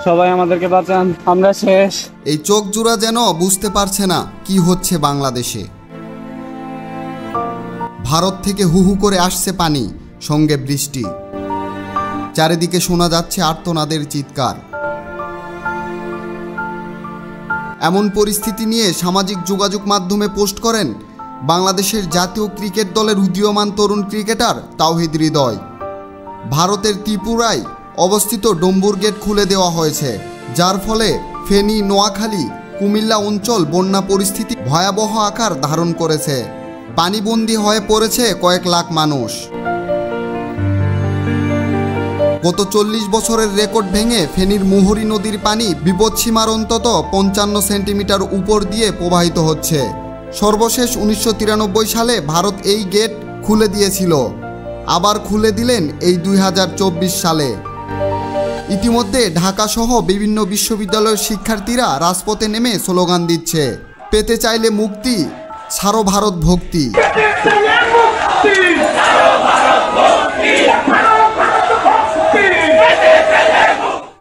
সবাই আমাদেরকে বাঁচান, আমরা শেষ। এই চোখ জোড়া যেন বুঝতে পারছে না কি হচ্ছে বাংলাদেশে। ভারত থেকে হুহু করে আসছে পানি, সঙ্গে বৃষ্টি। চারিদিকে শোনা যাচ্ছে আর্তনাদের চিৎকার। এমন পরিস্থিতি নিয়ে সামাজিক যোগাযোগ মাধ্যমে পোস্ট করেন বাংলাদেশের জাতীয় ক্রিকেট দলের উদীয়মান তরুণ ক্রিকেটার তাওহিদ হৃদয়। ভারতের ত্রিপুরায় অবস্থিত ডম্বুর গেট খুলে দেওয়া হয়েছে, যার ফলে ফেনী, নোয়াখালী, কুমিল্লা অঞ্চল বন্যা পরিস্থিতি ভয়াবহ আকার ধারণ করেছে। পানিবন্দী হয়ে পড়েছে কয়েক লাখ মানুষ। গত 40 বছরের রেকর্ড ভেঙে ফেনীর মুহুরী নদীর পানি বিপদসীমার অন্তত 55 সেন্টিমিটার উপর দিয়ে প্রবাহিত হচ্ছে। সর্বশেষ 1993 সালে ভারত এই গেট খুলে দিয়েছিল, আবার খুলে দিলেন এই 2024 সালে। ইতিমধ্যে ঢাকা সহ বিভিন্ন বিশ্ববিদ্যালয়ের শিক্ষার্থীরা রাজপথে নেমে স্লোগান দিচ্ছে, পেতে চাইলে মুক্তি, ছাড়ো ভারত ভক্তি।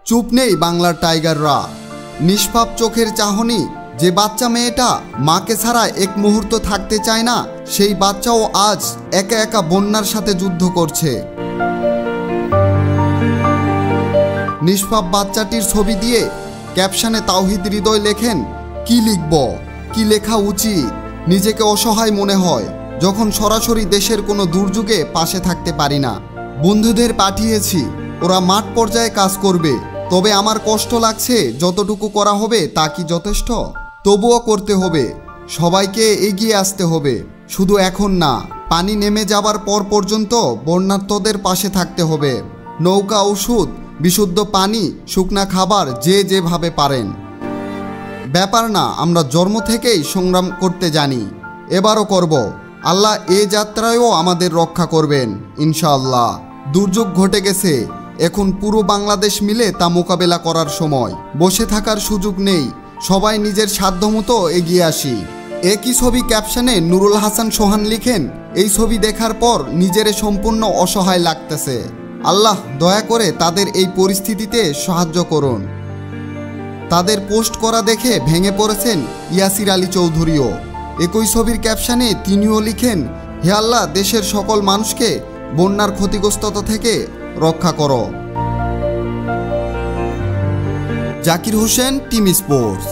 চুপ নেই বাংলার টাইগাররা। নিষ্পাপ চোখের চাহনি যে বাচ্চা মেয়েটা মাকে ছাড়া এক মুহূর্ত থাকতে চায় না, সেই বাচ্চাও আজ একা একা বন্যার সাথে যুদ্ধ করছে। নিষ্পাপ বাচ্চাটির ছবি দিয়ে ক্যাপশনে তাওহিদ হৃদয় লেখেন, কি লিখব, কি লেখা উচিত। নিজেকে অসহায় মনে হয় যখন সরাসরি দেশের কোনো দুর্যোগে পাশে থাকতে পারি না। বন্ধুদের পাঠিয়েছি, ওরা মাঠ পর্যায়ে কাজ করবে, তবে আমার কষ্ট লাগছে। যতটুকু করা হবে তা কি যথেষ্ট? তবুও করতে হবে, সবাইকে এগিয়ে আসতে হবে। শুধু এখন না, পানি নেমে যাবার পর পর্যন্ত বন্যার্তদের পাশে থাকতে হবে। নৌকা, ওষুধ, বিশুদ্ধ পানি, শুকনা খাবার যে যেভাবে পারেন। ব্যাপার না, আমরা জন্ম থেকেই সংগ্রাম করতে জানি, এবারও করব। আল্লাহ এ যাত্রায়ও আমাদের রক্ষা করবেন ইনশাআল্লাহ। দুর্যোগ ঘটে গেছে, এখন পুরো বাংলাদেশ মিলে তা মোকাবেলা করার সময়। বসে থাকার সুযোগ নেই, সবাই নিজের সাধ্যমতো এগিয়ে আসি। একই ছবি ক্যাপশনে নুরুল হাসান সোহান লিখেন, এই ছবি দেখার পর নিজেরে সম্পূর্ণ অসহায় লাগতেছে। আল্লাহ দয়া করে তাদের এই পরিস্থিতিতে সাহায্য করুন। তাদের পোস্ট করা দেখে ভেঙে পড়েছেন ইয়াসির আলী চৌধুরীও। একই ছবির ক্যাপশনে তিনিও লিখেন, হে আল্লাহ, দেশের সকল মানুষকে বন্যার ক্ষতিগ্রস্ততা থেকে রক্ষা করো। Zakir Hossain, team sports.